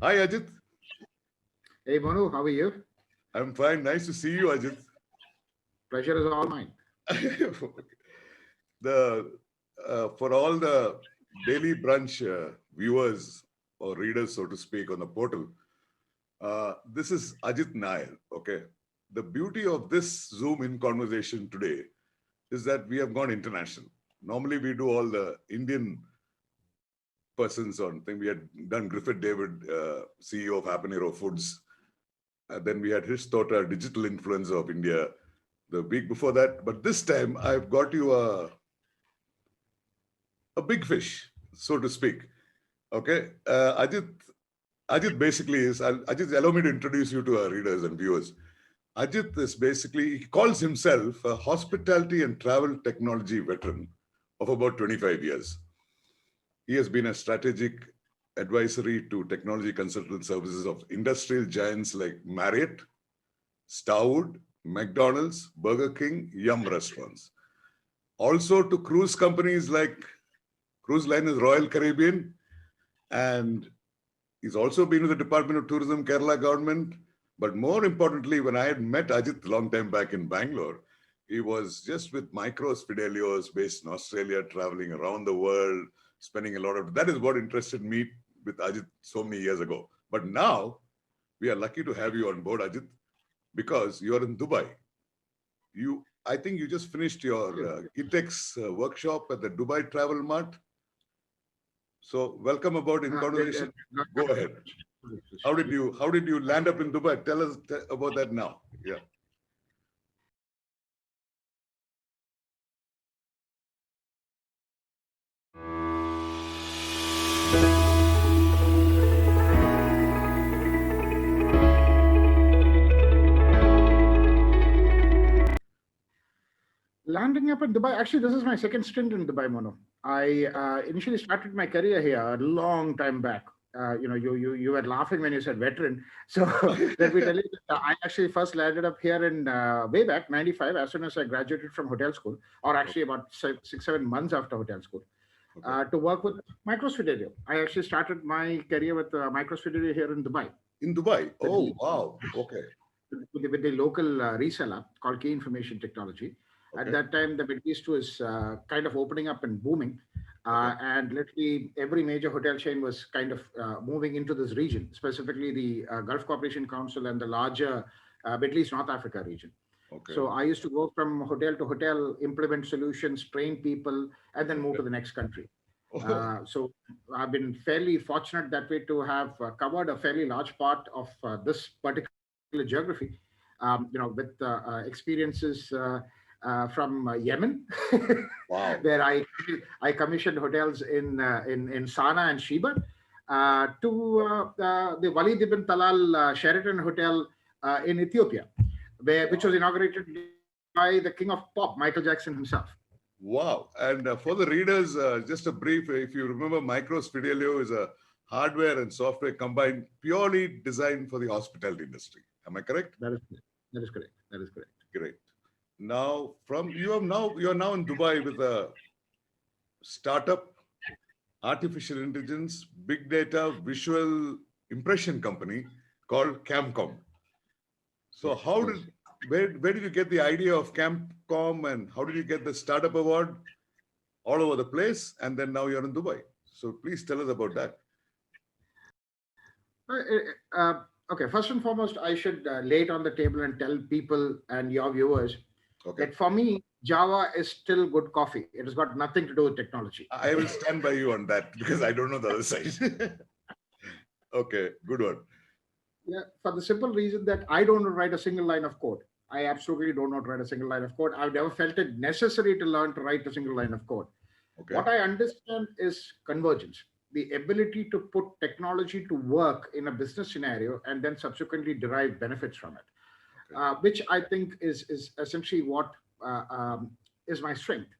Hi, Ajit. Hey Manu, how are you? I'm fine. Nice to see you, Ajit. Pleasure is all mine. the For all the daily brunch viewers or readers, so to speak, on the portal, this is Ajit Nair. Okay, the beauty of this Zoom in conversation today is that we have gone international. Normally, we do all the Indian persons on thing. We had done Griffith David, CEO of Habanero Foods. Then we had Hrish Tota, digital influencer of India, the week before that. But this time, I've got you a big fish, so to speak. Okay, Ajit basically is. Ajit, allow me to introduce you to our readers and viewers. Ajit is basically, he calls himself a hospitality and travel technology veteran of about 25 years. He has been a strategic advisory to technology consultant services of industrial giants like Marriott, Starwood, McDonald's, Burger King, Yum restaurants. Also to cruise companies like cruise liners Royal Caribbean, and he's also been with the Department of Tourism, Kerala government. But more importantly, when I had met Ajit a long time back in Bangalore, he was just with Micros Fidelios based in Australia, traveling around the world, spending a lot of, that is what interested me with Ajit so many years ago. But now we are lucky to have you on board, Ajit, because you're in Dubai. I think you just finished your Gitex workshop at the Dubai Travel Mart. So welcome aboard in conversation. Go ahead. How did you land up in Dubai? Tell us about that now. Yeah. Landing up in Dubai, actually, this is my second stint in Dubai, Manu. I initially started my career here a long time back. You were laughing when you said veteran. So let me tell you, that I actually first landed up here in way back '95, as soon as I graduated from hotel school, or actually about 6, 7 months after hotel school, to work with Micros Fidelio. I actually started my career with Micros Fidelio here in Dubai. In Dubai. With Oh, the, wow. Okay. with the local reseller called Key Information Technology. At Okay. that time, the Middle East was kind of opening up and booming. Okay. And literally every major hotel chain was kind of moving into this region, specifically the Gulf Cooperation Council and the larger Middle East North Africa region. Okay. So I used to go from hotel to hotel, implement solutions, train people, and then move Okay. to the next country. Oh, So I've been fairly fortunate that way to have covered a fairly large part of this particular geography. With experiences from Yemen, wow. where I commissioned hotels in Sana'a and Sheba, to the Walid ibn Talal Sheraton Hotel in Ethiopia, which was Wow. inaugurated by the king of pop, Michael Jackson himself. Wow. And for the readers, just a brief, if you remember, Micros Fidelio is a hardware and software combined purely designed for the hospitality industry. Am I correct? That is correct. That is correct. That is correct. Great. Now, you're now in Dubai with a startup, artificial intelligence, big data, visual impression company called CAMCOM. So Yes, how yes. did where did you get the idea of CAMCOM and how did you get the startup award all over the place? And then now you're in Dubai. So please tell us about that. Okay, first and foremost, I should lay it on the table and tell people and your viewers Okay. that for me, Java is still good coffee. It has got nothing to do with technology. I Okay. will stand by you on that because I don't know the other side. Okay, good one. Yeah, for the simple reason that I don't write a single line of code. I absolutely do not write a single line of code. I've never felt it necessary to learn to write a single line of code. Okay. What I understand is convergence, the ability to put technology to work in a business scenario and then subsequently derive benefits from it, Okay. which I think is essentially what is my strength.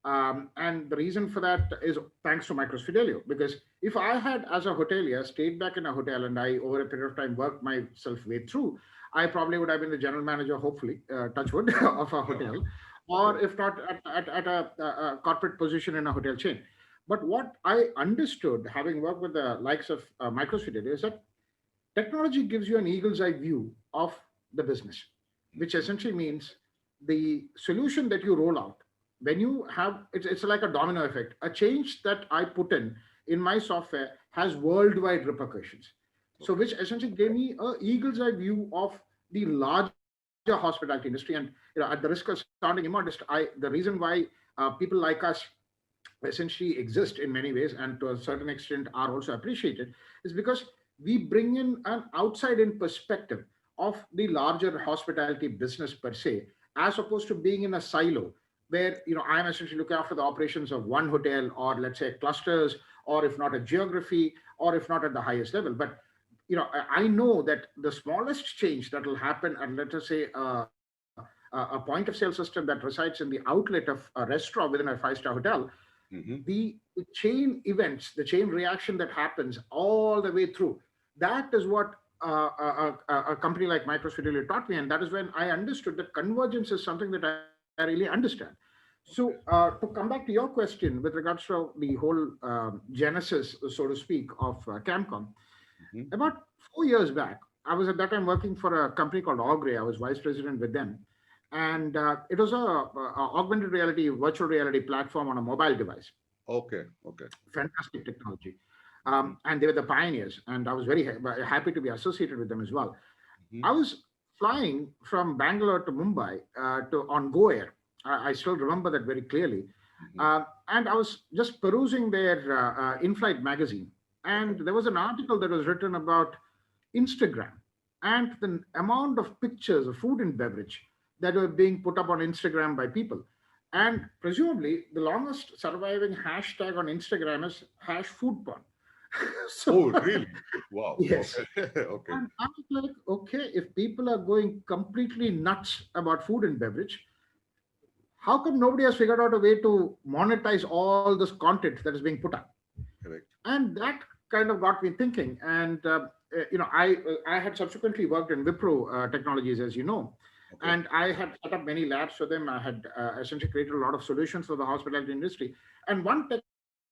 And the reason for that is thanks to Micros Fidelio. Because if I had, as a hotelier, stayed back in a hotel and I, over a period of time, worked myself way through, I probably would have been the general manager, hopefully, touch wood, of a hotel, Okay. or if not at a corporate position in a hotel chain. But what I understood, having worked with the likes of Micros Fidelio, is that technology gives you an eagle's eye view of the business, which essentially means the solution that you roll out when you have it's like a domino effect. A change that I put in my software has worldwide repercussions. So Okay. which essentially gave me a eagle's eye view of the larger hospitality industry. And at the risk of sounding immodest, the reason why people like us essentially exist in many ways and to a certain extent are also appreciated is because we bring in an outside in perspective of the larger hospitality business per se, as opposed to being in a silo where I'm essentially looking after the operations of one hotel, or let's say clusters, or if not a geography, or if not at the highest level. But I know that the smallest change that will happen at, let us say, a point of sale system that resides in the outlet of a restaurant within a five-star hotel, Hmm. the chain events, the chain reaction that happens all the way through, that is what a company like Microsoft really taught me. And that is when I understood that convergence is something that I really understand. So to come back to your question with regards to the whole genesis, so to speak, of CAMCOM, Hmm. about 4 years back, I was at that time working for a company called Augury. I was vice president with them. And it was a augmented reality, virtual reality platform on a mobile device. Okay. Okay. Fantastic technology. Hmm. And they were the pioneers. And I was very happy to be associated with them as well. Hmm. I was flying from Bangalore to Mumbai to on Go Air. I still remember that very clearly. Hmm. And I was just perusing their in-flight magazine, Okay. and there was an article that was written about Instagram and the amount of pictures of food and beverage that were being put up on Instagram by people. Hmm. And presumably, the longest surviving hashtag on Instagram is hash food porn. So, Oh, really? Wow. yes. Okay. Okay. And I was like, okay, if people are going completely nuts about food and beverage, how come nobody has figured out a way to monetize all this content that is being put up? Correct. And that kind of got me thinking. And I had subsequently worked in Wipro Technologies, as you know, Okay. and I had set up many labs for them. I had essentially created a lot of solutions for the hospitality industry. And one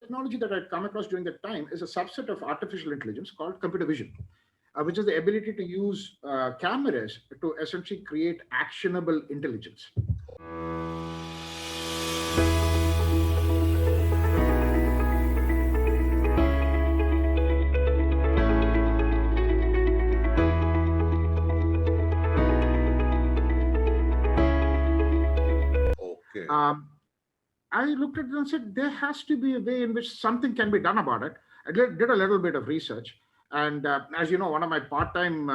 technology that I'd come across during that time is a subset of artificial intelligence called computer vision, which is the ability to use cameras to essentially create actionable intelligence. Okay. Um, I looked at it and said, there has to be a way in which something can be done about it. Did a little bit of research. And as you know, one of my part-time,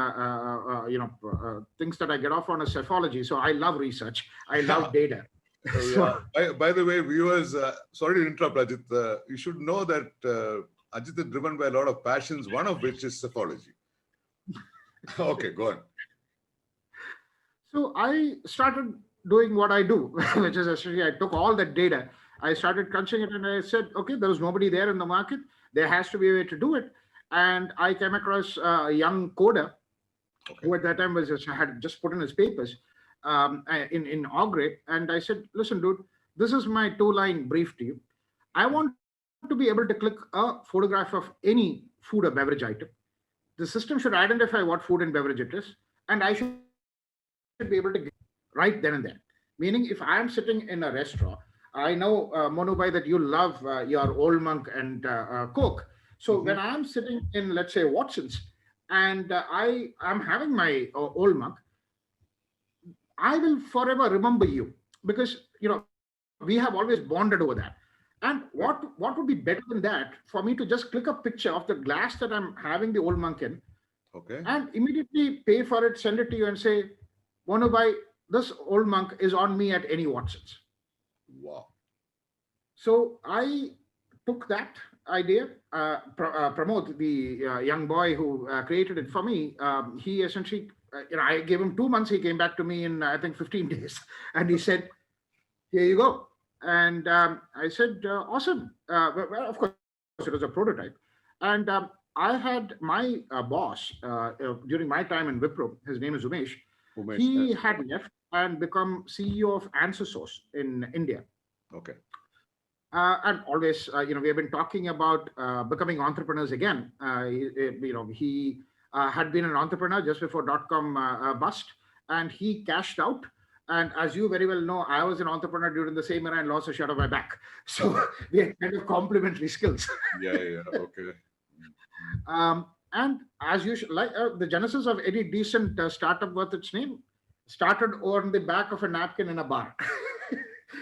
things that I get off on is psephology. So I love research. I love data. Yeah. So By the way, viewers, sorry to interrupt, Ajit. You should know that Ajit is driven by a lot of passions, one of which is psephology. Okay, go on. So I started doing what I do, which is essentially I took all that data, I started crunching it, and I said, okay, there was nobody there in the market. There has to be a way to do it. And I came across a young coder Okay. who at that time was just, had just put in his papers in Augury, and I said, listen, dude, this is my two-line brief to you. I want to be able to click a photograph of any food or beverage item. The system should identify what food and beverage it is, and I should be able to get right then and there. Meaning, if I am sitting in a restaurant, I know, Monubhai, that you love your Old Monk and Coke. So when Hmm. I'm sitting in, let's say, Watson's, and I am having my Old Monk, I will forever remember you because we have always bonded over that. And what Correct. would be better than that for me to just click a picture of the glass that I'm having the Old Monk in, Okay. and immediately pay for it, send it to you, and say, want to buy this Old Monk is on me at any Watson's. Wow. So I took that idea. Pramod, the young boy who created it for me, he essentially, I gave him 2 months. He came back to me in, I think, 15 days. And he said, here you go. And I said, awesome. Well, of course, it was a prototype. And I had my boss during my time in Wipro, his name is Umesh. Umesh. He had left and become CEO of AnswerSource in India. Okay. And always, we have been talking about becoming entrepreneurs again. He had been an entrepreneur just before dot-com bust, and he cashed out. And as you very well know, I was an entrepreneur during the same era and lost a shirt of my back. So we had kind of complementary skills. Yeah. Okay. And as you like, the genesis of any decent startup worth its name started on the back of a napkin in a bar.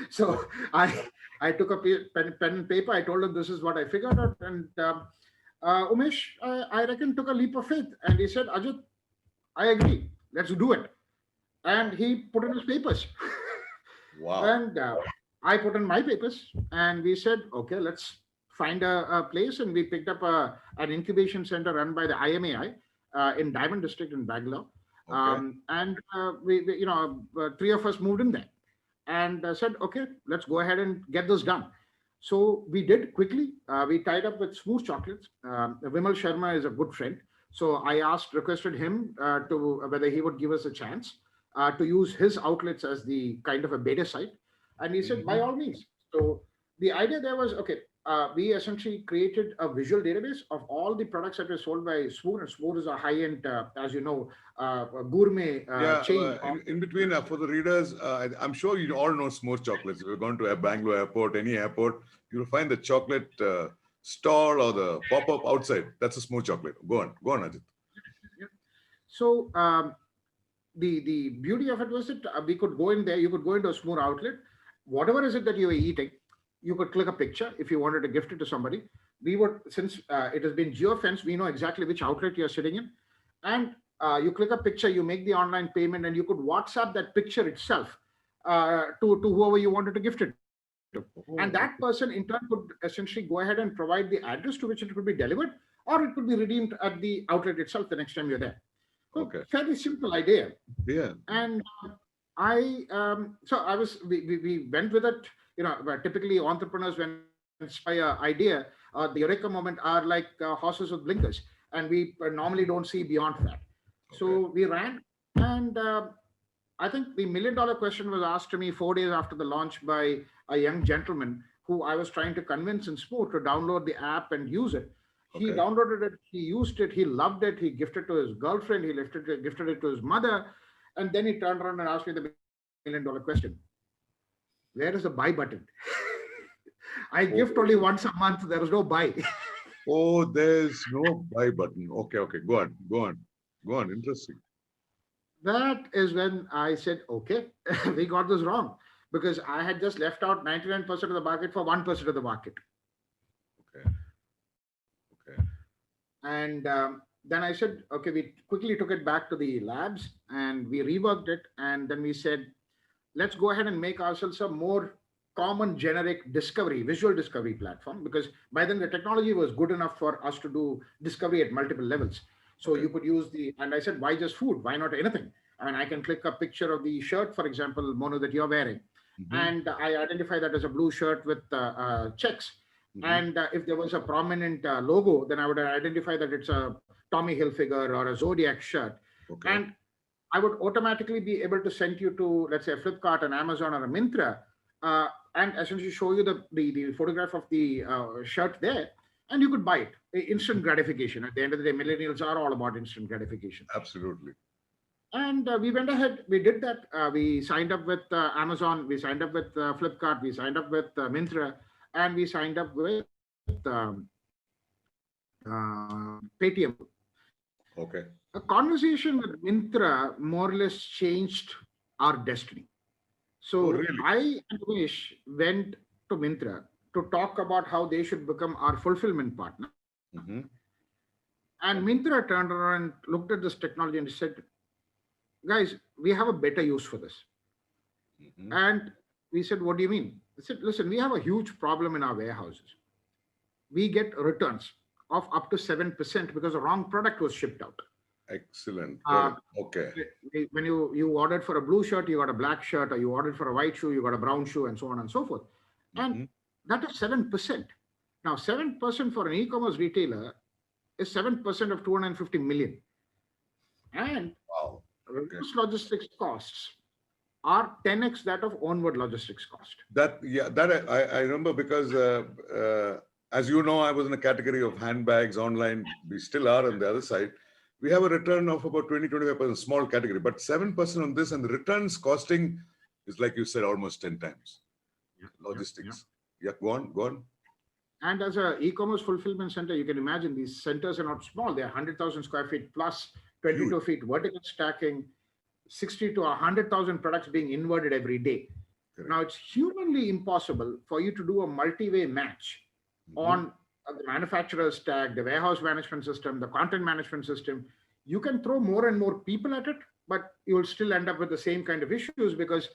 So I took a pen and paper. I told him this is what I figured out, and Umesh, I reckon, took a leap of faith, and he said, Ajit, I agree. Let's do it. And he put in his papers. Wow. And I put in my papers, and we said, okay, let's find a place. And we picked up an incubation center run by the IMAI in Diamond District in Bangalore. Okay. And three of us moved in there and said, okay, let's go ahead and get this done. So we did quickly. We tied up with Smooth Chocolates. Vimal Sharma is a good friend. So I requested him to whether he would give us a chance to use his outlets as the kind of a beta site. And he said, by all means. So the idea there was, okay, we essentially created a visual database of all the products that were sold by Smooth. And Smooth is a high-end, as you know, gourmet chain. In between, for the readers, I'm sure you all know Smooth Chocolates. If you're going to a Bangalore airport, any airport, you'll find the chocolate stall or the pop-up outside. That's a Smooth Chocolate. Go on, Ajit. So the beauty of it was that we could go in there. You could go into a Smooth outlet. Whatever is it that you were eating, you could click a picture if you wanted to gift it to somebody. We would, since it has been geofenced, we know exactly which outlet you're sitting in. And you click a picture, you make the online payment, and you could WhatsApp that picture itself to whoever you wanted to gift it to. And that person in turn could essentially go ahead and provide the address to which it could be delivered, or it could be redeemed at the outlet itself the next time you're there. So Okay. fairly simple idea. Yeah. And we went with it. Typically entrepreneurs, when inspire idea, the eureka moment are like horses with blinkers, and we normally don't see beyond that. So we ran, and I think the $1 million question was asked to me 4 days after the launch by a young gentleman who I was trying to convince in Smooth to download the app and use it. He downloaded it, he used it, he loved it, he gifted to his girlfriend, he gifted it to his mother, and then he turned around and asked me the $1 million question. Where is the buy button? I gift only once a month. There is no buy. Oh, there's no buy button. Okay. Go on. Interesting. That is when I said, okay, we got this wrong, because I had just left out 99% of the market for 1% of the market. Okay. And then I said, okay, we quickly took it back to the labs and we reworked it. And then we said, let's go ahead and make ourselves a more common generic visual discovery platform, because by then the technology was good enough for us to do discovery at multiple levels. So you could use and I said, why just food? Why not anything? And I can click a picture of the shirt, for example, Mono, that you're wearing. And I identify that as a blue shirt with checks. And if there was a prominent logo, then I would identify that it's a Tommy Hilfiger or a Zodiac shirt. And I would automatically be able to send you to, let's say, Flipkart, an Amazon, or a Myntra, and essentially show you the photograph of the shirt there, and you could buy it. Instant gratification. At the end of the day, millennials are all about instant gratification. Absolutely. And we went ahead, we did that. We signed up with Amazon, we signed up with Flipkart, we signed up with Myntra, and we signed up with Paytm. Okay. A conversation with Myntra more or less changed our destiny. So really? I and Umesh went to Myntra to talk about how they should become our fulfillment partner. And Myntra turned around and looked at this technology and said, guys, we have a better use for this. And we said, what do you mean? I said, listen, we have a huge problem in our warehouses. We get returns of up to 7% because the wrong product was shipped out. Excellent. Okay. When you ordered for a blue shirt, you got a black shirt, or you ordered for a white shoe, you got a brown shoe, and so on and so forth. And that is 7%. Now, 7% for an e-commerce retailer is 7% of 250 million. And reverse logistics costs are 10x that of onward logistics cost. That I remember, because as you know, I was in a category of handbags online. We still are on the other side. we have a return of about 20-25%, small category, but 7% on this, and the returns costing is, like you said, almost 10 times. Logistics. Yeah, go on. And as a e-commerce fulfillment center, you can imagine these centers are not small. They are 100,000 square feet plus 22 Huge. feet vertical stacking, 60 to 100,000 products being inverted every day. Correct. Now, it's humanly impossible for you to do a multi-way match on the manufacturer's stack, the warehouse management system, the content management system. You can throw more and more people at it, but you will still end up with the same kind of issues because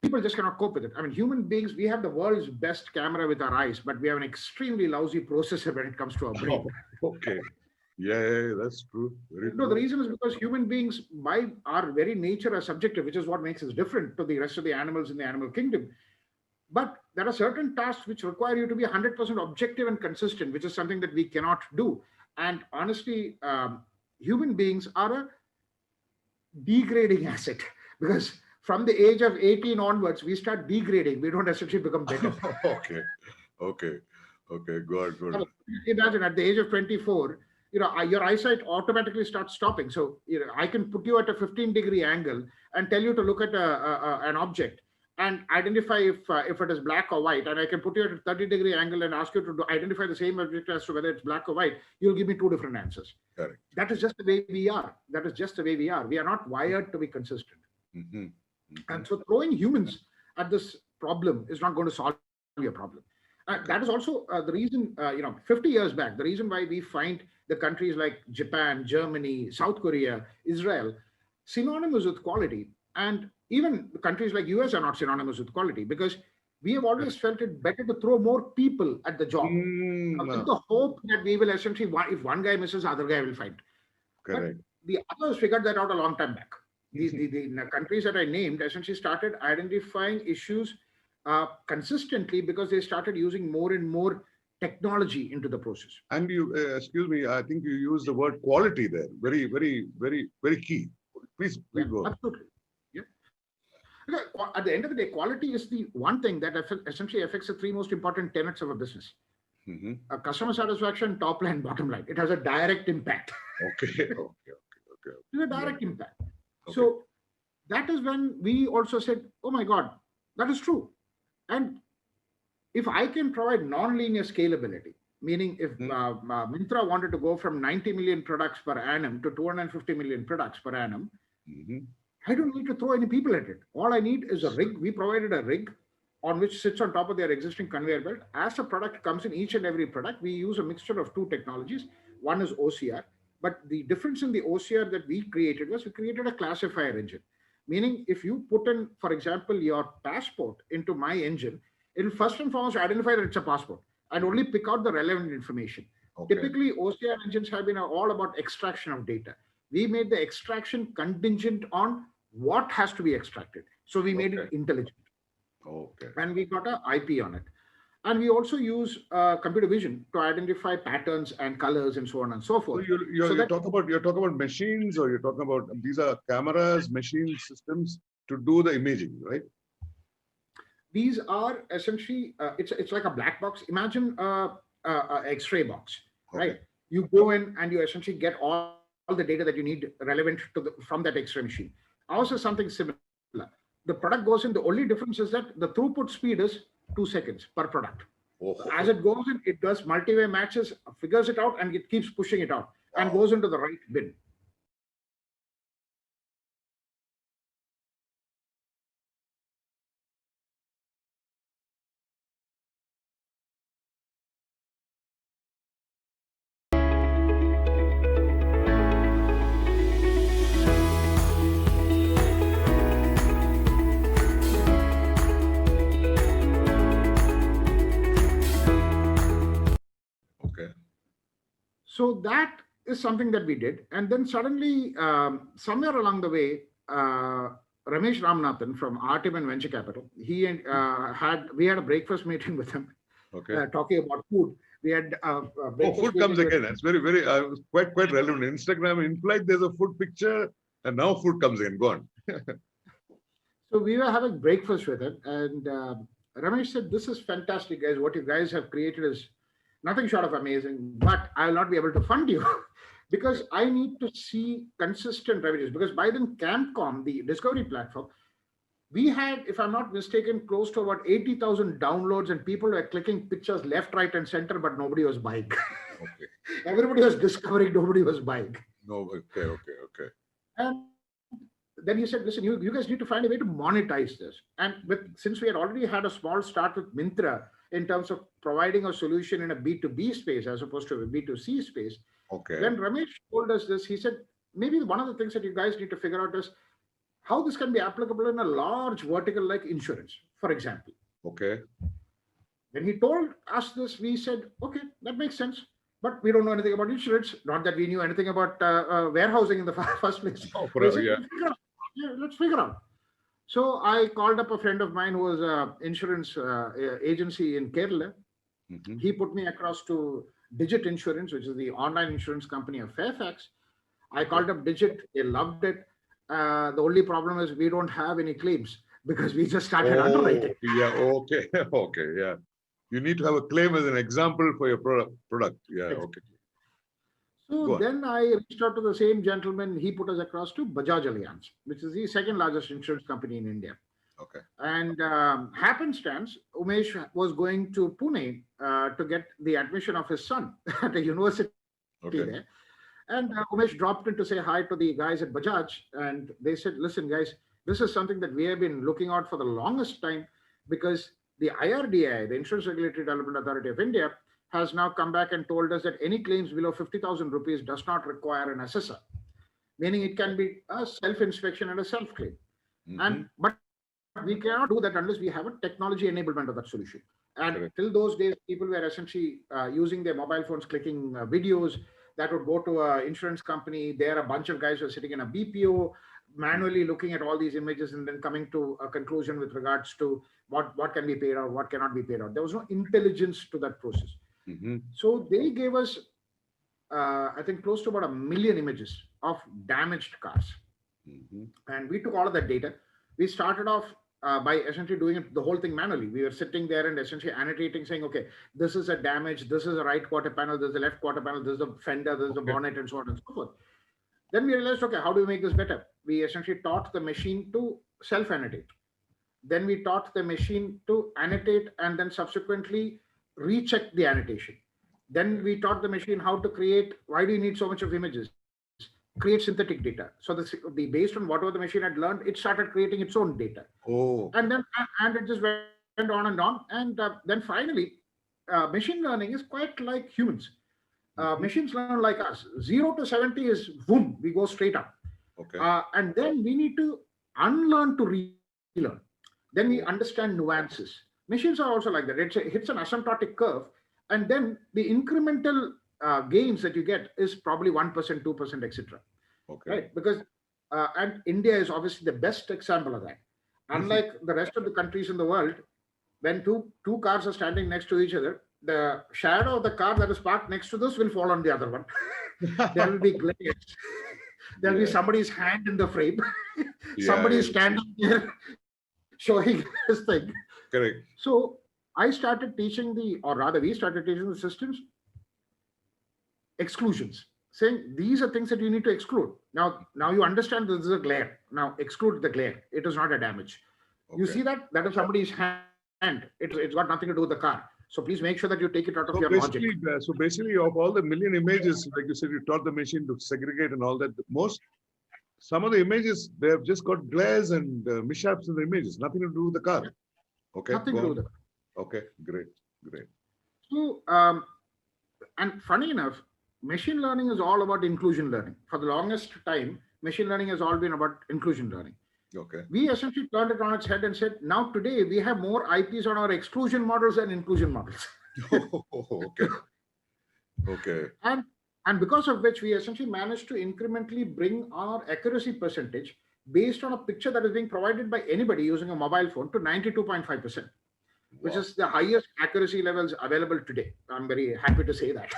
people just cannot cope with it. I mean, human beings, we have the world's best camera with our eyes, but we have an extremely lousy processor when it comes to our brain. Okay. Yeah, that's true. No, the reason is because human beings, by our very nature, are subjective, which is what makes us different to the rest of the animals in the animal kingdom. But there are certain tasks which require you to be 100% objective and consistent, which is something that we cannot do. And honestly, human beings are a degrading asset because from the age of 18 onwards, we start degrading. We don't essentially become better. Okay. Good. Imagine at the age of 24, your eyesight automatically starts stopping. So, I can put you at a 15-degree angle and tell you to look at an object and identify if it is black or white. And I can put you at a 30-degree angle and ask you to identify the same object as to whether it's black or white. You'll give me two different answers. Correct. That is just the way we are. We are not wired to be consistent. And so throwing humans at this problem is not going to solve your problem. That is also the reason, 50 years back, the reason why we find the countries like Japan, Germany, South Korea, Israel, synonymous with quality. And even countries like US are not synonymous with quality because we have always felt it better to throw more people at the job with the hope that we will essentially, if one guy misses, the other guy will find. Correct. But the others figured that out a long time back. The countries that I named essentially started identifying issues consistently because they started using more and more technology into the process. And you, excuse me, I think you used the word quality there. Very, very, very, very key. Please go. Absolutely. Yeah. Because at the end of the day, quality is the one thing that essentially affects the three most important tenets of a business. Customer satisfaction, top line, bottom line. It has a direct impact. Okay. It's a direct impact. Okay. So that is when we also said, oh my God, that is true. And if I can provide non-linear scalability, meaning if Myntra wanted to go from 90 million products per annum to 250 million products per annum, I don't need to throw any people at it. All I need is a rig. We provided a rig on which sits on top of their existing conveyor belt. As a product comes in each and every product, we use a mixture of two technologies. One is OCR, but the difference in the OCR that we created was we created a classifier engine. Meaning if you put in, for example, your passport into my engine, it will first and foremost identify that it's a passport and only pick out the relevant information. Okay. Typically, OCR engines have been all about extraction of data. We made the extraction contingent on what has to be extracted. So we made it intelligent. Okay. And we got an IP on it. And we also use computer vision to identify patterns and colors and so on and so forth. So you're talking about machines, or you're talking about these are cameras, machine systems to do the imaging, right? These are essentially it's like a black box. Imagine a X-ray box, right? You go in and you essentially get all the data that you need relevant to from that X-ray machine. Also something similar. The product goes in. The only difference is that the throughput speed is 2 seconds per product. As it goes in, it does multi-way matches, figures it out, and it keeps pushing it out and goes into the right bin. So that is something that we did. And then suddenly, somewhere along the way, Ramesh Ramanathan from Artiman Venture Capital, we had a breakfast meeting with him, talking about food. We had food comes again. It's very, very quite relevant. Instagram implied there's a food picture, and now food comes in. Go on. So we were having breakfast with him, and Ramesh said, "This is fantastic, guys. What you guys have created is nothing short of amazing, but I will not be able to fund you because I need to see consistent revenues. Because by then, CAMCOM, the discovery platform, we had, if I'm not mistaken, close to about 80,000 downloads, and people were clicking pictures left, right, and center, but nobody was buying. Okay. Everybody was discovering, nobody was buying. No. Okay. And then he said, listen, you guys need to find a way to monetize this. And since we had already had a small start with Mintra in terms of providing a solution in a B2B space as opposed to a B2C space, Okay. when Ramesh told us this, he said, maybe one of the things that you guys need to figure out is how this can be applicable in a large vertical like insurance, for example. Okay. When he told us this, we said, okay, that makes sense. But we don't know anything about insurance. Not that we knew anything about warehousing in the first place. Oh, We said, yeah. let's figure out. So I called up a friend of mine who was an insurance agency in Kerala. Mhm. He put me across to Digit Insurance, which is the online insurance company of Fairfax. I called up Digit. They loved it. The only problem is we don't have any claims because we just started underwriting. Yeah. Okay. Okay. Yeah. You need to have a claim as an example for your product. Yeah. Okay. So then I reached out to the same gentleman. He put us across to Bajaj Allianz, which is the second largest insurance company in India. Okay. And happenstance, Umesh was going to Pune to get the admission of his son at a university there. And Umesh dropped in to say hi to the guys at Bajaj. And they said, listen, guys, this is something that we have been looking out for the longest time, because the IRDAI, the Insurance Regulatory Development Authority of India, has now come back and told us that any claims below 50,000 rupees does not require an assessor, meaning it can be a self-inspection and a self-claim. Mhm. But we cannot do that unless we have a technology enablement of that solution. And till those days, people were essentially using their mobile phones, clicking videos that would go to an insurance company. There, a bunch of guys were sitting in a BPO, manually looking at all these images and then coming to a conclusion with regards to what can be paid out, what cannot be paid out. There was no intelligence to that process. Mhm. So they gave us, I think, close to about 1 million images of damaged cars. Mhm. And we took all of that data. We started off by essentially doing it, the whole thing manually. We were sitting there and essentially annotating, saying, okay, this is a damage, this is the right quarter panel, this is the left quarter panel, this is the fender, this is the bonnet, and so on and so forth. Then we realized, okay, how do we make this better? We essentially taught the machine to self-annotate. Then we taught the machine to annotate and then subsequently recheck the annotation. Then we taught the machine how to create, why do you need so much of images? Create synthetic data. So based on whatever the machine had learned, it started creating its own data. Oh. And it just went on and on. And then finally, machine learning is quite like humans. Machines learn like us. 0 to 70 is boom, we go straight up. Okay. And then we need to unlearn to relearn. Then we understand nuances. Machines are also like that. It hits an asymptotic curve, and then the incremental gains that you get is probably 1%, 2%, etc. Okay. Right? Because and India is obviously the best example of that. Unlike the rest of the countries in the world, when two cars are standing next to each other, the shadow of the car that is parked next to this will fall on the other one. There will be glares. There'll be somebody's hand in the frame. Somebody is standing there showing this thing. Correct. So I started teaching we started teaching the systems exclusions, saying these are things that you need to exclude. Now you understand this is a glare. Now exclude the glare. It is not a damage. Okay. You see that? That is somebody's hand. It's got nothing to do with the car. So please make sure that you take it out of your logic. So basically, of all the million images, like you said, you taught the machine to segregate and all that. Some of the images, they have just got glares and mishaps in the images. Nothing to do with the car. Okay. Nothing to do with the car. Okay. Great. So, and funny enough, machine learning is all about inclusion learning. For the longest time, machine learning has all been about inclusion learning. Okay. We essentially turned it on its head and said, now today we have more IPs on our exclusion models than inclusion models. Okay. Okay. And because of which we essentially managed to incrementally bring our accuracy percentage based on a picture that is being provided by anybody using a mobile phone to 92.5%, which is the highest accuracy levels available today. I'm very happy to say that.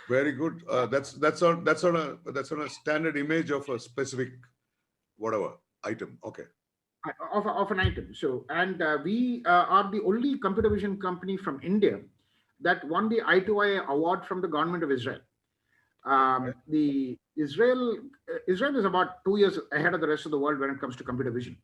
Very good. That's on a standard image of a specific whatever item. Okay. Of an item. So, and we are the only computer vision company from India that won the I2I award from the government of Israel. The Israel is about 2 years ahead of the rest of the world when it comes to computer vision.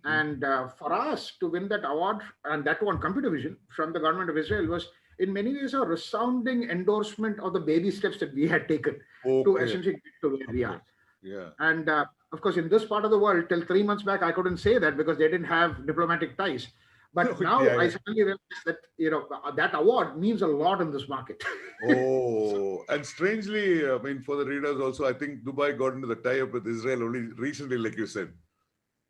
And for us to win that award, and that one computer vision from the government of Israel, was in many ways a resounding endorsement of the baby steps that we had taken to Okay. essentially get to where we are. Yeah. And of course, in this part of the world, till 3 months back, I couldn't say that because they didn't have diplomatic ties. But now Yeah, I yeah. suddenly realized that that award means a lot in this market. Oh, and strangely, I mean, for the readers also, I think Dubai got into the tie-up with Israel only recently, like you said.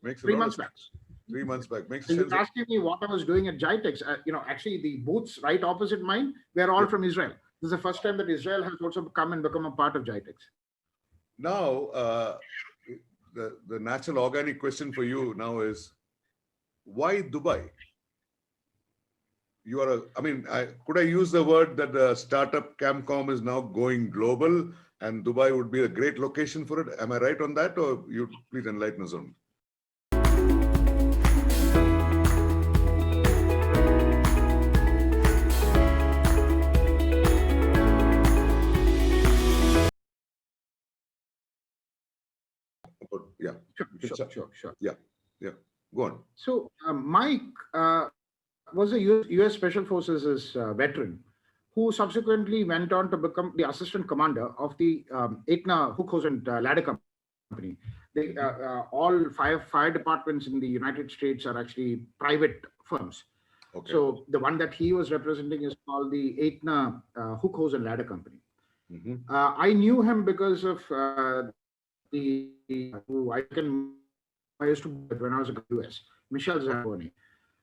Makes a Three lot of months back. sense. 3 months back. Makes So you're sense. asking me what I was doing at Jitex. Actually, the booths right opposite mine were all Yeah. from Israel. This is the first time that Israel has also come and become a part of Jitex. Now, the natural organic question for you now is, why Dubai? Could I use the word that the startup CAMCOM is now going global and Dubai would be a great location for it? Am I right on that, or you please enlighten us on? Yeah. Sure. Yeah. Go on. So Mike was a US Special Forces veteran who subsequently went on to become the assistant commander of the Etna hook hose and ladder company. All fire departments in the United States are actually private firms. Okay. So the one that he was representing is called the Etna hook hose and ladder company. I knew him because of who I used to work with when I was in the US, Michelle Zamboni.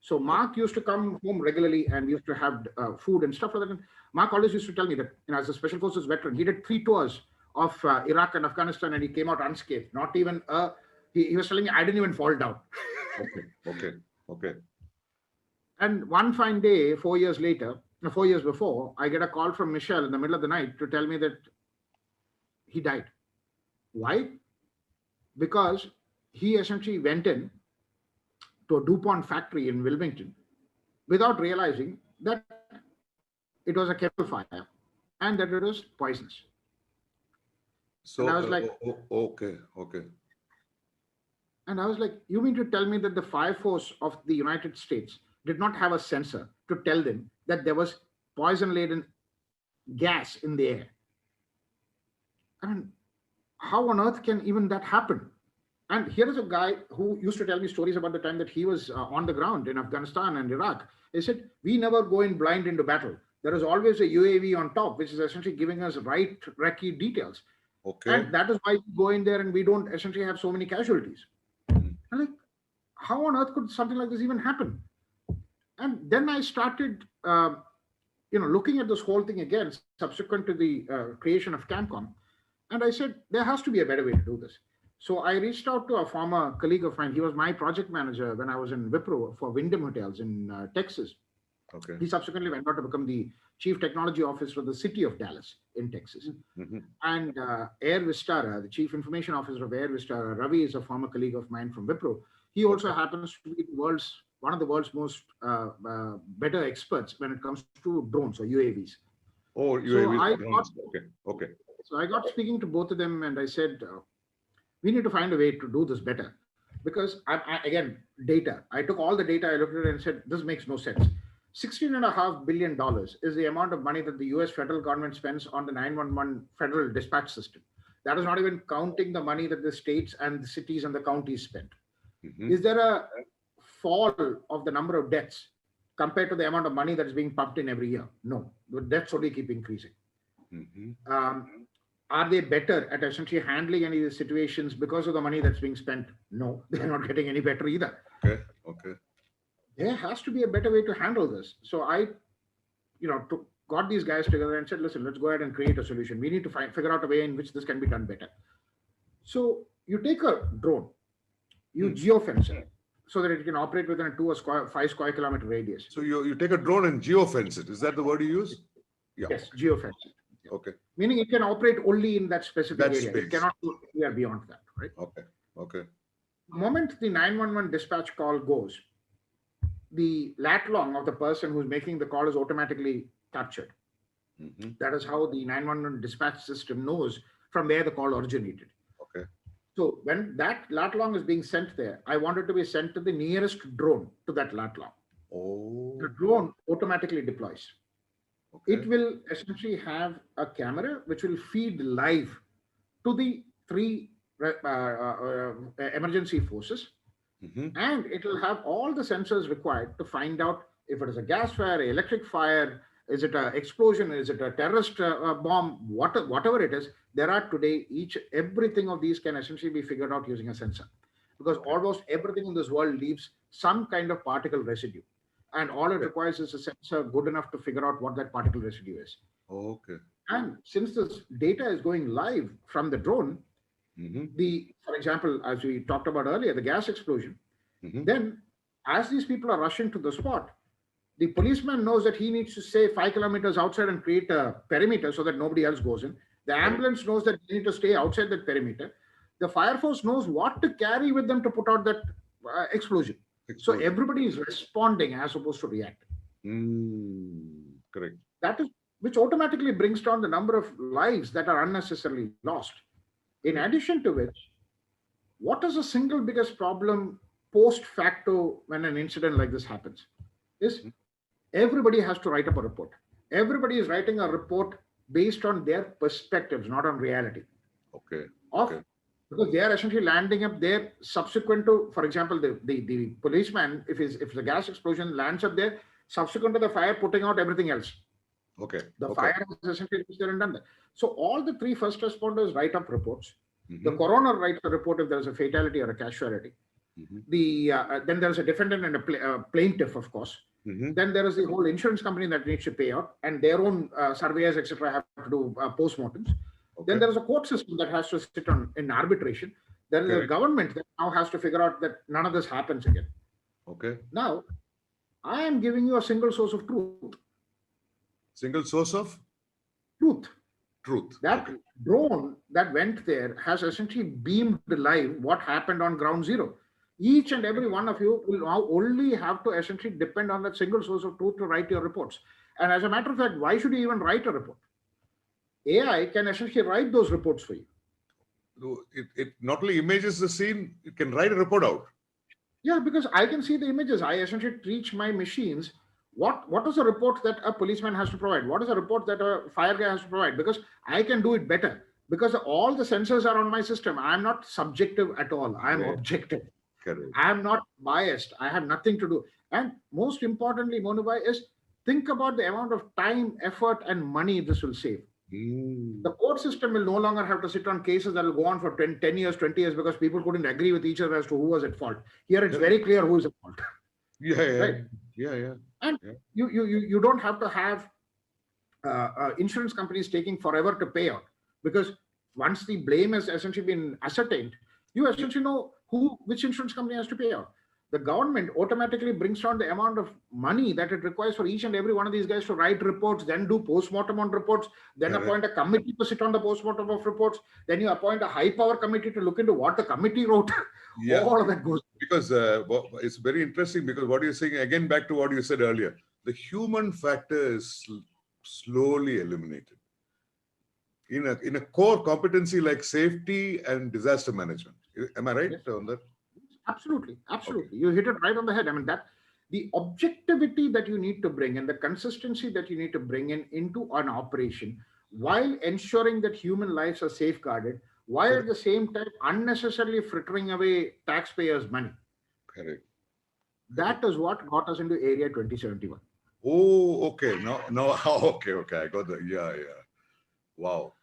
So Mark used to come home regularly and we used to have food and stuff like that. And Mark always used to tell me that, as a Special Forces veteran, he did 3 tours of Iraq and Afghanistan and he came out unscathed. Not even he was telling me I didn't even fall down. Okay. And one fine day, 4 years later, 4 years before, I get a call from Michelle in the middle of the night to tell me that he died. Why? Because he essentially went in to a DuPont factory in Wilmington without realizing that it was a chemical fire and that it was poisonous. So, and I was like, okay. And I was like, you mean to tell me that the fire force of the United States did not have a sensor to tell them that there was poison-laden gas in the air? I mean, how on earth can even that happen? And here is a guy who used to tell me stories about the time that he was on the ground in Afghanistan and Iraq. He said, we never go in blind into battle. There is always a UAV on top, which is essentially giving us right recce details. Okay. And that is why we go in there and we don't essentially have so many casualties. I'm like, how on earth could something like this even happen? And then I started, looking at this whole thing again, subsequent to the creation of CAMCOM. And I said, there has to be a better way to do this. So I reached out to a former colleague of mine. He was my project manager when I was in Wipro for Wyndham Hotels in Texas. Okay. He subsequently went on to become the chief technology officer for the city of Dallas in Texas. And Air Vistara, the chief information officer of Air Vistara, Ravi, is a former colleague of mine from Wipro. He also happens to be one of the world's most better experts when it comes to drones or UAVs. Oh, UAVs. Okay. So I got speaking to both of them and I said, we need to find a way to do this better. Because again, data. I took all the data, I looked at it and said, this makes no sense. $16.5 billion is the amount of money that the US federal government spends on the 911 federal dispatch system. That is not even counting the money that the states and the cities and the counties spend. Is there a fall of the number of deaths compared to the amount of money that is being pumped in every year? No, the deaths only keep increasing. Are they better at essentially handling any of the situations because of the money that's being spent? No, they're not getting any better either. Okay. There has to be a better way to handle this. So I, got these guys together and said, listen, let's go ahead and create a solution. We need to figure out a way in which this can be done better. So you take a drone, you geofence it so that it can operate within a 5 square kilometer radius. So you take a drone and geofence it. Is that the word you use? Yeah. Yes, geofence it. Okay. Meaning it can operate only in that specific area. Space. It cannot go beyond that, right? Okay. The moment the 911 dispatch call goes, the lat long of the person who's making the call is automatically captured. Mhm. That is how the 911 dispatch system knows from where the call originated. Okay. So when that lat long is being sent there, I want it to be sent to the nearest drone to that lat long. The Oh, drone automatically deploys. It okay. will essentially have a camera which will feed live to the three emergency forces, Mhm. and it will have all the sensors required to find out if it is a gas fire, electric fire, is it an explosion, is it a terrorist bomb, whatever it is. There are today each everything of these can essentially be figured out using a sensor, because Okay. almost everything in this world leaves some kind of particle residue, and all it Okay. requires is a sensor good enough to figure out what that particle residue is. Okay. And since this data is going live from the drone, Mhm. for example, as we talked about earlier, the gas explosion, Mhm. then as these people are rushing to the spot, the policeman knows that he needs to stay 5 kilometers outside and create a perimeter so that nobody else goes in. The Correct. ambulance knows that they need to stay outside that perimeter. The fire force knows what to carry with them to put out that explosion. So Explosion. everybody is responding as opposed to reacting. Correct. That is which automatically brings down the number of lives that are unnecessarily lost. In Correct. addition to which, what is the single biggest problem post facto when an incident like this happens? Is Mhm. everybody has to write up a report. Everybody is writing a report based on their perspectives, not on reality. Okay. Of Okay. because they are essentially landing up there subsequent to, for example, the policeman, if the gas explosion lands up there, subsequent to the fire putting out everything else. Okay. The Okay. fire has essentially reached there and done that. So all the three first responders write up reports. The Mhm. coroner writes a report if there is a fatality or a casualty. Mhm. Then there is a defendant and a plaintiff, of course. Mhm. Then there is the whole insurance company that needs to pay out, and their own surveyors, etc., have to do postmortems. Then Okay. there is a court system that has to sit on in arbitration. There is a Correct. government that now has to figure out that none of this happens again. Okay. Now, I am giving you a single source of truth. Single source of Truth. truth. That Okay. drone that went there has essentially beamed live what happened on ground zero. Each and every one of you will now only have to essentially depend on that single source of truth to write your reports. And as a matter of fact, why should you even write a report? AI can essentially write those reports for you. So it not only images the scene, it can write a report out. Yeah, because I can see the images. I essentially teach my machines what is a report that a policeman has to provide? What is a report that a fire guy has to provide? Because I can do it better. Because all the sensors are on my system. I'm not subjective at all. I'm Correct. objective. Correct. I'm not biased. I have nothing to do. And most importantly, Monubai, is think about the amount of time, effort, and money this will save. The court system will no longer have to sit on cases that will go on for 10 years, 20 years because people couldn't agree with each other as to who was at fault. Here it's very clear who is at fault, Yeah. Yeah. right? Yeah. Yeah. And Yeah. you don't have to have insurance companies taking forever to pay out, because once the blame has essentially been ascertained, you essentially know which insurance company has to pay out. The government automatically brings down the amount of money that it requires for each and every one of these guys to write reports, then do post-mortem on reports, then Correct. appoint a committee to sit on the post-mortem of reports, then you appoint a high-power committee to look into what the committee wrote. Yeah. All of that goes. Because it's very interesting because what you're saying, again, back to what you said earlier, the human factor is slowly eliminated in a core competency like safety and disaster management. Am I right Yes. on that? Absolutely, absolutely. You hit it right on the head. I mean, that the objectivity that you need to bring and the consistency that you need to bring into an operation while ensuring that human lives are safeguarded, while at Correct. the same time unnecessarily frittering away taxpayers' money. Correct. That is what got us into Area 2071. Oh, okay. No. Okay. I got that. Yeah. Wow.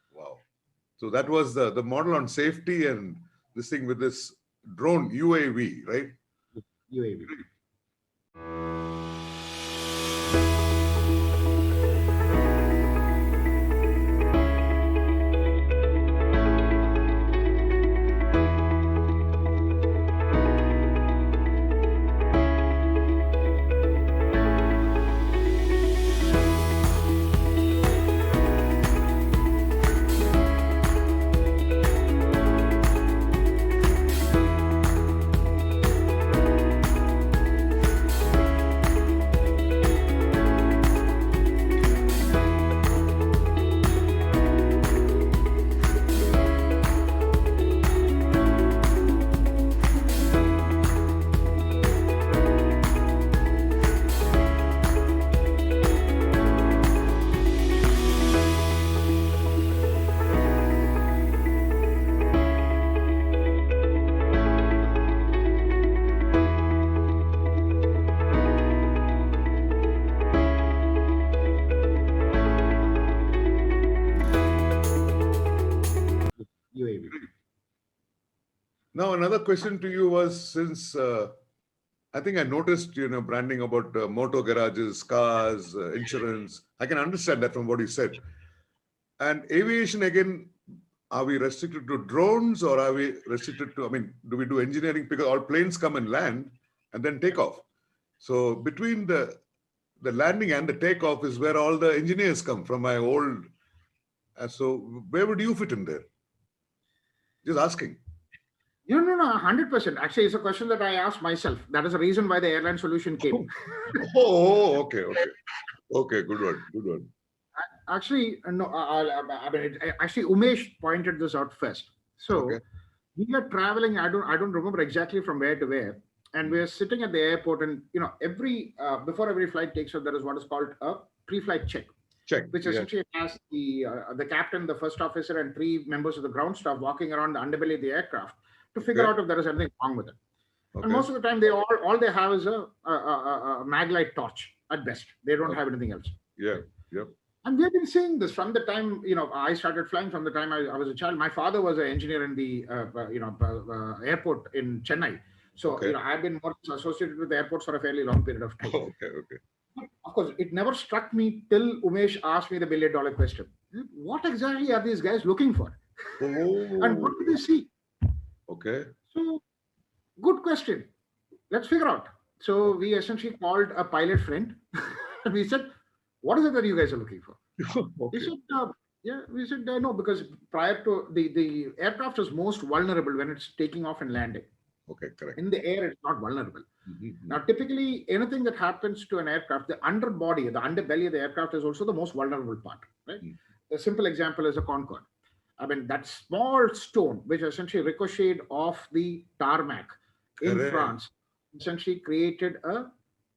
So that was the model on safety and this thing with this drone UAV, right? UAV. UAV. Now, another question to you was, since I think I noticed, branding about motor garages, cars, insurance. I can understand that from what you said. And aviation, again, are we restricted to drones, or are we restricted to, do we do engineering? Because all planes come and land and then take off. So between the landing and the takeoff is where all the engineers come from my old. So where would you fit in there? Just asking. No, 100%. Actually, it's a question that I asked myself. That is the reason why the airline solution came. Okay. Okay, good one. Actually, no, actually, Umesh pointed this out first. So we are traveling. I don't remember exactly from where to where, and we are sitting at the airport, and every before every flight takes off, there is what is called a pre-flight check, which essentially has the captain, the first officer, and 3 members of the ground staff walking around the underbelly of the aircraft to figure out if there is anything wrong with it. And most of the time, they all they have is a maglite torch at best. They don't have anything else. Yep. And we have been seeing this from the time I started flying. From the time I was a child, my father was an engineer in the airport in Chennai. So I've been more associated with the airports for a fairly long period of time. Okay. But of course, it never struck me till Umesh asked me the $1 billion question: what exactly are these guys looking for, and what do they see? Okay. So, good question. Let's figure out. So we essentially called a pilot friend, and we said, what is it that you guys are looking for? Okay. We said no, because prior to the aircraft is most vulnerable when it's taking off and landing. Okay, correct. In the air, it's not vulnerable. Now, typically, anything that happens to an aircraft, the underbody, the underbelly of the aircraft is also the most vulnerable part, right? A simple example is a Concorde. That small stone, which essentially ricocheted off the tarmac in France, essentially created a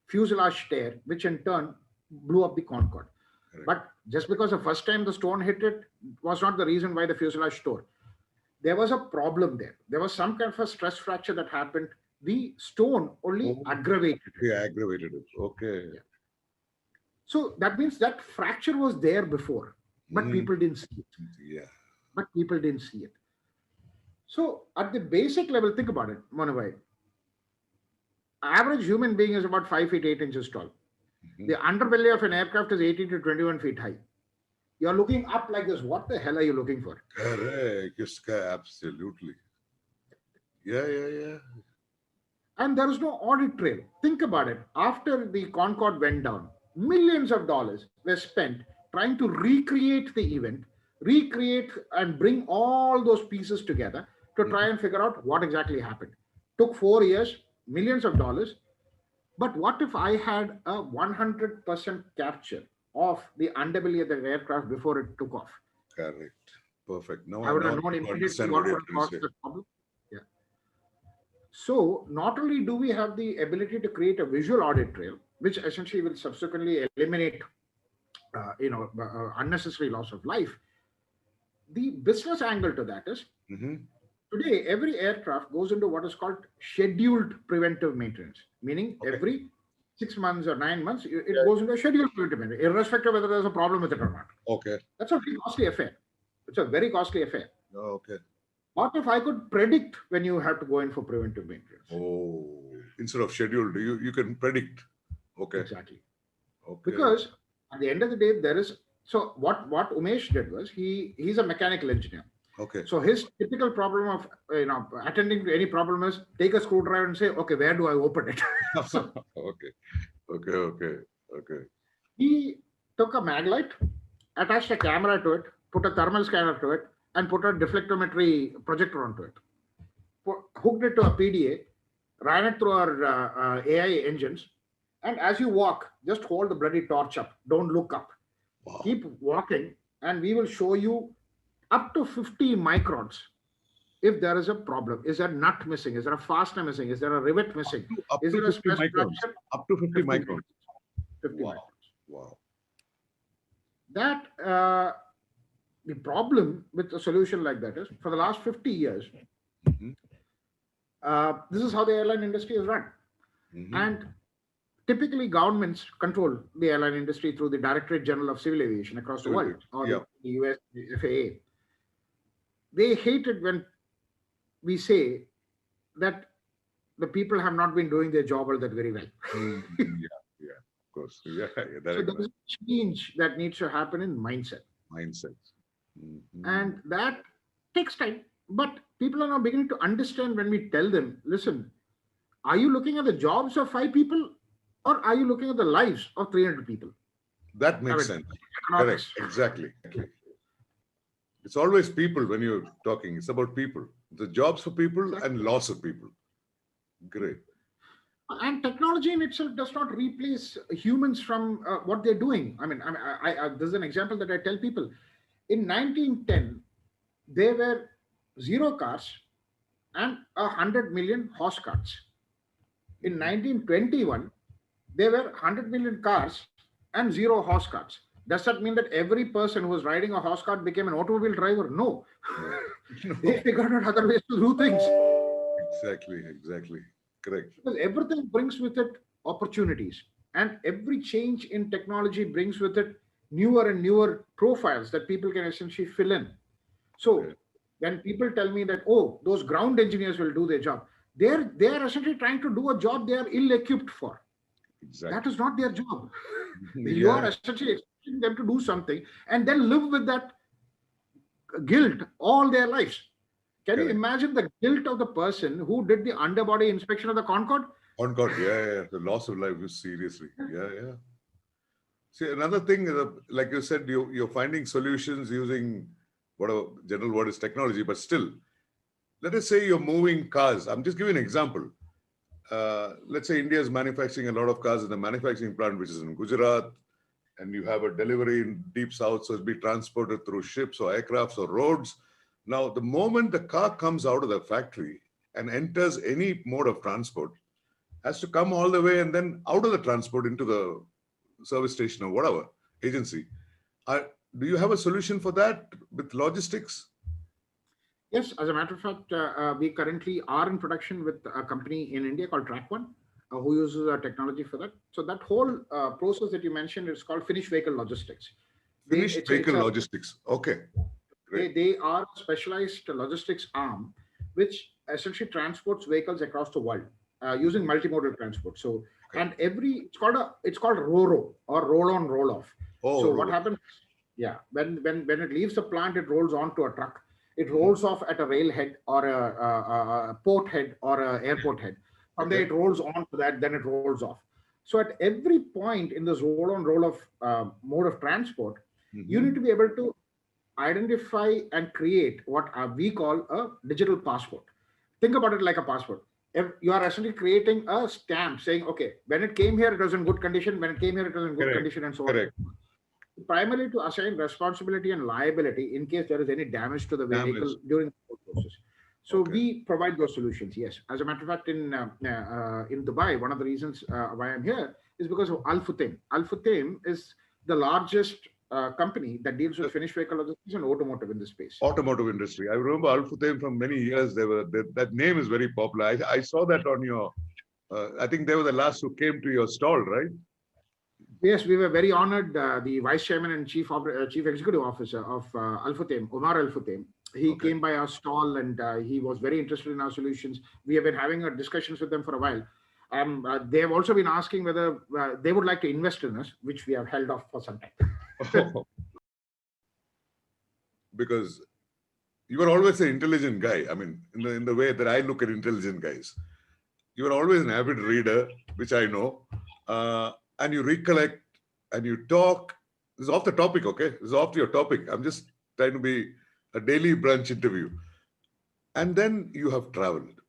fuselage tear, which in turn blew up the Concorde. Correct. But just because the first time the stone hit it was not the reason why the fuselage tore. There was a problem there. There was some kind of a stress fracture that happened. The stone only aggravated it. Yeah, aggravated it. Okay. Yeah. So that means that fracture was there before, but people didn't see it. Yeah. But people didn't see it. So at the basic level, think about it, Manavai. Average human being is about 5 feet 8 inches tall. The underbelly of an aircraft is 18 to 21 feet high. You're looking up like this. What the hell are you looking for? Correct. Absolutely. Yeah. And there is no audit trail. Think about it. After the Concorde went down, millions of dollars were spent trying to recreate the event, recreate and bring all those pieces together to try and figure out what exactly happened. Took 4 years, millions of dollars. But what if I had a 100% capture of the underbelly of the aircraft before it took off? Correct. Perfect. Now I would have known immediately what would have caused the problem. Yeah. So not only do we have the ability to create a visual audit trail, which essentially will subsequently eliminate, unnecessary loss of life. The business angle to that is today every aircraft goes into what is called scheduled preventive maintenance, meaning every 6 months or 9 months it goes into a scheduled preventive maintenance, irrespective of whether there's a problem with it or not. Okay. That's a very costly affair. It's a very costly affair. Okay. What if I could predict when you have to go in for preventive maintenance? Oh, instead of scheduled, you can predict. Okay. Exactly. Okay. Because at the end of the day, there is. So what Umesh did was he's a mechanical engineer. Okay. So his typical problem of attending to any problem is take a screwdriver and say, okay, where do I open it? So, Okay. he took a maglite, attached a camera to it, put a thermal scanner to it, and put a deflectometry projector onto it. Hooked it to a PDA, ran it through our AI engines, and as you walk, just hold the bloody torch up. Don't look up. Wow. Keep walking, and we will show you up to 50 microns if there is a problem. Is there a nut missing? Is there a fastener missing? Is there a rivet missing? Up is to there a 50 microns. Up to 50 microns. 50 Wow. microns. Wow. That the problem with a solution like that is for the last 50 years, this is how the airline industry is run. And typically governments control the airline industry through the Directorate General of Civil Aviation across the world, or the US FAA. they hate it when we say that the people have not been doing their job all that very well. Yeah, yeah, of course. Yeah, yeah, that So I there can is a change that needs to happen in mindset, mindset. Mhm. and that takes time. But people are now beginning to understand when we tell them, listen, are you looking at the jobs of 5 people, or are you looking at the lives of 300 people? That I makes mean, sense. Correct. economics. Exactly. It's always people when you're talking. It's about people. The jobs for people Exactly. and loss of people. Great. And technology in itself does not replace humans from what they're doing. I this is an example that I tell people. In 1910, there were zero cars and 100 million horse carts. In Mhm. 1921, there were 100 million cars and zero horse carts. Does that mean that every person who was riding a horse cart became an automobile driver? No. No. They No. figured out other ways to do things. Exactly. Exactly. Correct. Because everything brings with it opportunities, and every change in technology brings with it newer and newer profiles that people can essentially fill in. So Okay. when people tell me that, oh, those ground engineers will do their job, they're essentially trying to do a job they are ill equipped for. That Exactly. is not their job. You are Yeah. essentially expecting them to do something and then live with that guilt all their lives. Can you Correct. imagine the guilt of the person who did the underbody inspection of the Concorde? On God. Yeah, yeah. The loss of life is seriously. Yeah, yeah. See, another thing, like you said, you're finding solutions using whatever general word is technology, but still, let us say you're moving cars. I'm just giving an example. Let's say India is manufacturing a lot of cars in the manufacturing plant, which is in Gujarat, and you have a delivery in deep south, so it's be transported through ships or aircrafts or roads. Now, the moment the car comes out of the factory and enters any mode of transport, has to come all the way and then out of the transport into the service station or whatever agency. Uh, do you have a solution for that with logistics? Yes, as a matter of fact, we currently are in production with a company in India called Track One, who uses our technology for that. So that whole process that you mentioned is called finished vehicle logistics. Finished It's vehicle a logistics. Okay, great. they are a specialized logistics arm which essentially transports vehicles across the world using Mhm. multimodal transport. So Okay. and every it's called RORO, or roll on roll off. Oh, So what Rolo. happens? Yeah, when it leaves the plant, it rolls onto a truck. It Mhm. rolls off at a railhead or a port head or a airport head. From there, Okay. it rolls on to that. Then it rolls off. So at every point in this roll on roll off mode of transport, you need Mhm. to be able to identify and create what we call a digital passport. Think about it like a passport. If you are actually creating a stamp saying, okay, when it came here, it was in good condition. When it came here, it was in good Correct. condition, and so on. Correct. Primarily to assign responsibility and liability in case there is any damage to the vehicle Damage. during the whole process. So Okay. we provide those solutions. Yes, as a matter of fact, in Dubai, one of the reasons why I'm here is because of Al Futtaim. Al Futtaim is the largest company that deals with The finished vehicle logistics and automotive in this space. automotive industry. I remember Al Futtaim from many years. That name is very popular. I saw that on your. I think they were the last who came to your stall, right? Yes, we were very honored. The vice chairman and chief executive officer of Al Futtaim, Omar Al Futtaim, he Okay. came by our stall and he was very interested in our solutions. We have been having discussions with them for a while. They have also been asking whether they would like to invest in us, which we have held off for some time. Because you were always an intelligent guy. I mean, in the way that I look at intelligent guys, you were always an avid reader, which I know, and you recollect and you talk. This is off the topic, okay? This is off your topic. I'm just trying to be a daily brunch interview. And then you have traveled.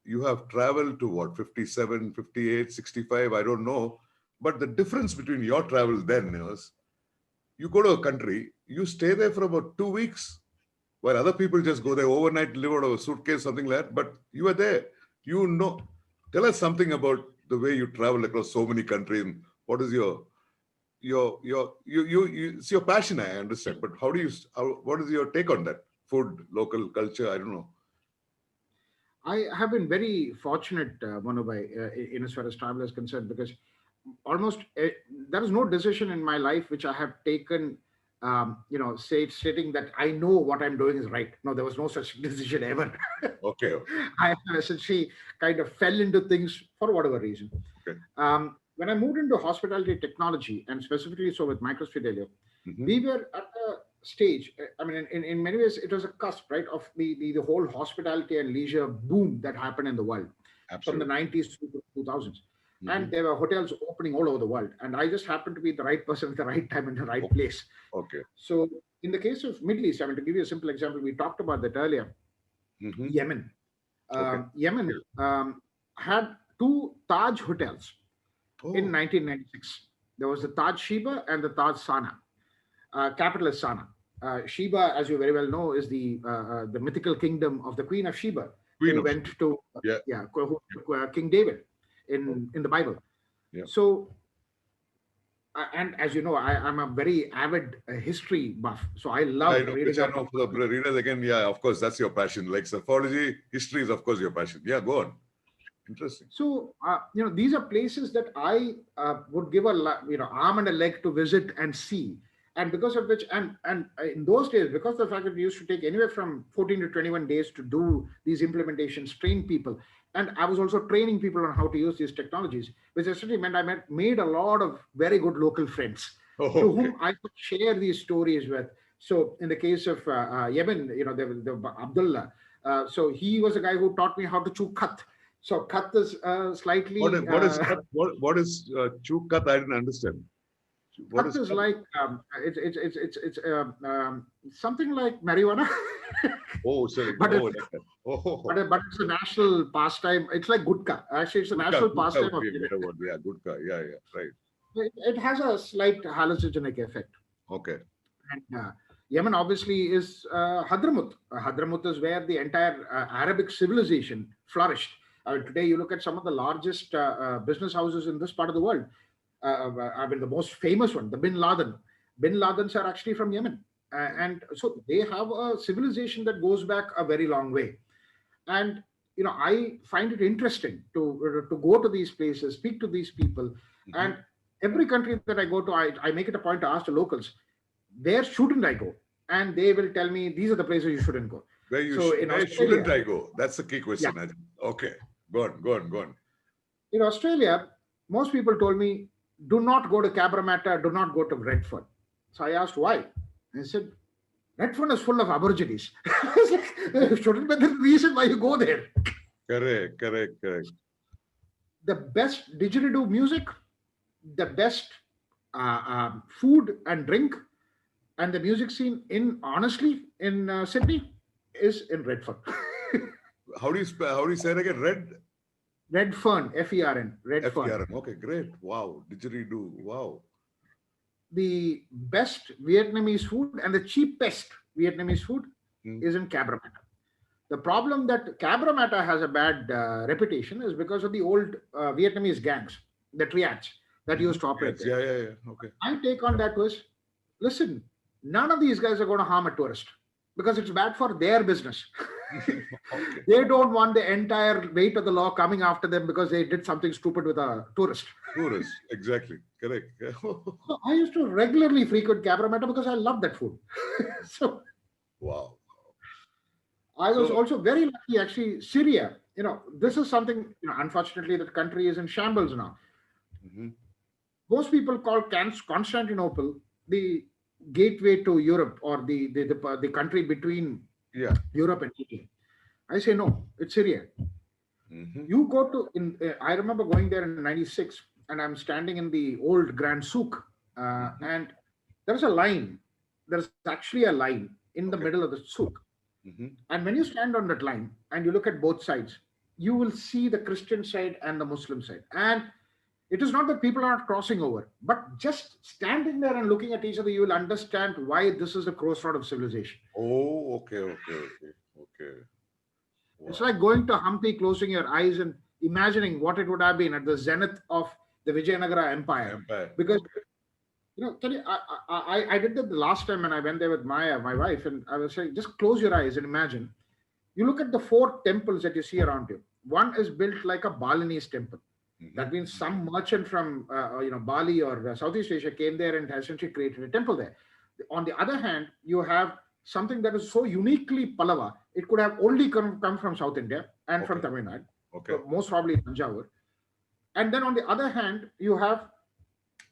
You have traveled to what, 57, 58, 65, I don't know. But the difference between your travel then is you go to a country, you stay there for about 2 weeks, while other people just go there overnight, live out of a suitcase, something like that. But you are there. You know. Tell us something about the way you travel across so many countries. And what is it's your passion, I understand. But what is your take on that? Food, local culture, I don't know. I have been very fortunate, Manubhai, in as far as travel is concerned, because almost there is no decision in my life which I have taken stating that I know what I'm doing is right. No, there was no such decision ever. Okay, okay, I essentially kind of fell into things for whatever reason. okay. When I moved into hospitality technology, and specifically so with Microfidelio, Hmm. we were at a stage. I mean, in many ways, it was a cusp, right, of the whole hospitality and leisure boom that happened in the world from the Absolutely. 90s to the 2000s. And Hmm. there were hotels opening all over the world. And I just happened to be the right person at the right time in the right Okay, place. okay. So, in the case of Middle East, I mean, to give you a simple example, we talked about that earlier. Hmm. Yemen. Okay. Yemen had two Taj hotels in Oh, 1996. There was the Taj Sheba and the Taj Sana. Capital is Sana. Sheba, as you very well know, is the mythical kingdom of the Queen of Sheba, Queen who of went Sheba. to Yeah. who took King David Oh, in the Bible. yeah. So, and as you know, I'm a very avid history buff, so I Yeah, I love know, which reading I up know on. for the readers again. Yeah, of course, that's your passion. Like psychology, history is, of course, your passion. Yeah, go on. Interesting. So, these are places that I would give a arm and a leg to visit and see, and because of which, and in those days, because of the fact that we used to take anywhere from 14 to 21 days to do these implementations, train people, and I was also training people on how to use these technologies, which essentially meant made a lot of very good local friends Oh, to okay. whom I could share these stories with. So, in the case of Yemen, the Abdullah. So he was a guy who taught me how to chew khat. So khat is slightly What is cut? What is chu cut? I didn't understand. What khat is is cut? like it's something like marijuana, Oh, sorry. but Oh, it's like that. Oh, but it's a national pastime. It's like gutka. Actually, it's a gudka, national gudka pastime would of be a Yemen. better word. Yeah, gudka. Yeah, yeah, right. It has a slight hallucinogenic effect. Okay. And Yemen obviously is Hadramut. Hadramut is where the entire Arabic civilization flourished. Today, you look at some of the largest business houses in this part of the world. I mean, the most famous one, the Bin Laden. Bin Ladens are actually from Yemen. And so they have a civilization that goes back a very long way. And I find it interesting to go to these places, speak to these people, Hmm. and every country that I go to, I make it a point to ask the locals, where shouldn't I go? And they will tell me these are the places you shouldn't go. So in Where shouldn't Australia, I go? That's the key yeah, question. Okay. Go on. Go on. Go on. in Australia, most people told me, do not go to Cabramatta, do not go to Redfern. So I asked why. I said, Redfern is full of Aborigines. I was like, shouldn't be the reason why you go there. Correct. Correct. Correct. The best didgeridoo music, the best food and drink, and the music scene in honestly in Sydney is in Redfern. How do you spell? How do you say it again? Red. Redfern, Fern, Redfern. FERN. Okay. Great. Wow. Didgeridoo. Wow. The best Vietnamese food and the cheapest Vietnamese food Hmm. is in Cabramatta. The problem that Cabramatta has a bad reputation is because of the old Vietnamese gangs, the triads that Mhm. used to operate Yes. there. Yeah. Yeah. Yeah. Okay. My take on that was, listen, none of these guys are going to harm a tourist because it's bad for their business. Okay. They don't want the entire weight of the law coming after them because they did something stupid with a tourist. Tourists. Exactly. Correct. So I used to regularly frequent Cabramatta because I love that food. So Wow. I was So. also very lucky, actually, Syria. This is something, unfortunately, that country is in shambles now. Mhm. Most people call Constantinople the gateway to Europe, or the country between Yeah. Europe and Italy. I say no, it's Syria. Hmm. You go to in. I remember going there in '96, and I'm standing in the old Grand Souk, Hmm. and there's a line. There's actually a line in the Okay. middle of the souk, Hmm. and when you stand on that line and you look at both sides, you will see the Christian side and the Muslim side. And it is not that people are not crossing over, but just standing there and looking at each other, you will understand why this is the crossroad of civilization. Oh. Okay. Okay. Okay. Okay. It's Wow. like going to Hampi, closing your eyes, and imagining what it would have been at the zenith of the Vijayanagara Empire. Empire. Because Okay. can you? I did that the last time when I went there with Maya, my wife, and I was saying, just close your eyes and imagine. You look at the four temples that you see around you. One is built like a Balinese temple. That means Hmm. some merchant from Bali or Southeast Asia came there and essentially created a temple there. On the other hand, you have something that is so uniquely Pallava, it could have only come from South India and from Okay. Tamil Nadu, Okay. most probably Tanjavur. And then on the other hand, you have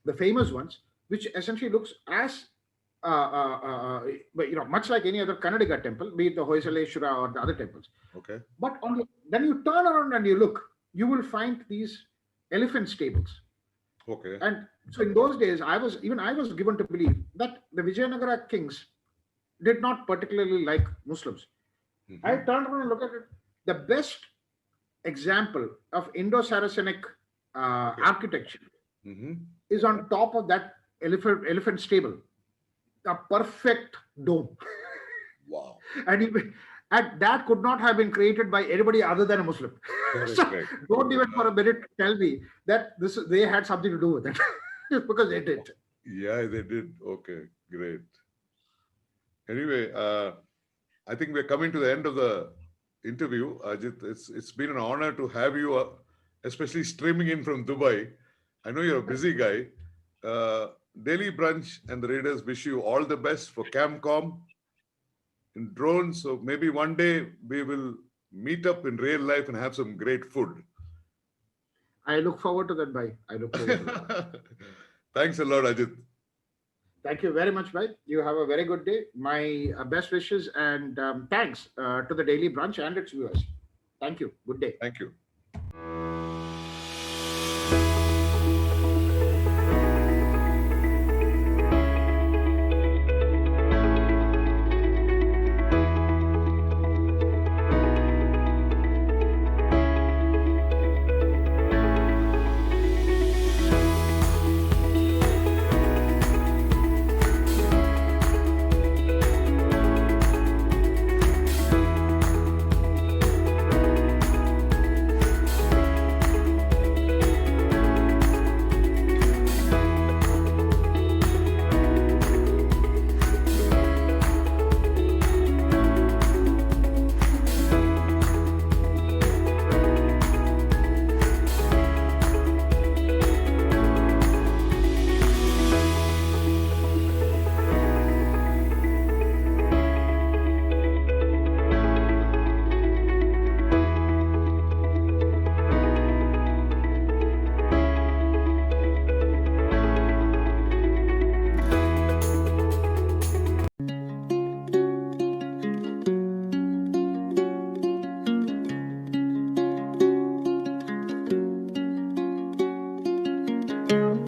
the famous ones, which essentially looks as but much like any other Kannadiga temple, be it the Hoysaleshwara or the other temples. Okay. But then you turn around and you look, you will find these elephant stables. Okay. And so in those days, I was given to believe that the Vijayanagara kings did not particularly like Muslims. I Mhm. turned around and looked at it. The best example of Indo-Saracenic Okay. architecture Mhm. is on top of that elephant stable, a perfect dome. Wow. and, and that could not have been created by anybody other than a Muslim. Correct. So Correct. don't even for a minute tell me that they had something to do with it. Because they did. Yeah, they did. Okay. Great. Anyway, I think we're coming to the end of the interview. Ajit, it's been an honor to have you, especially streaming in from Dubai. I know you're a busy guy. Daily Brunch and the Raiders wish you all the best for CAMCOM in drones. So maybe one day we will meet up in real life and have some great food. I look forward to that, bhai. I look forward to that. Thanks a lot, Ajit. Thank you very much, bhai. You have a very good day. My best wishes and thanks to the Daily Brunch and its viewers. Thank you. Good day. Thank you.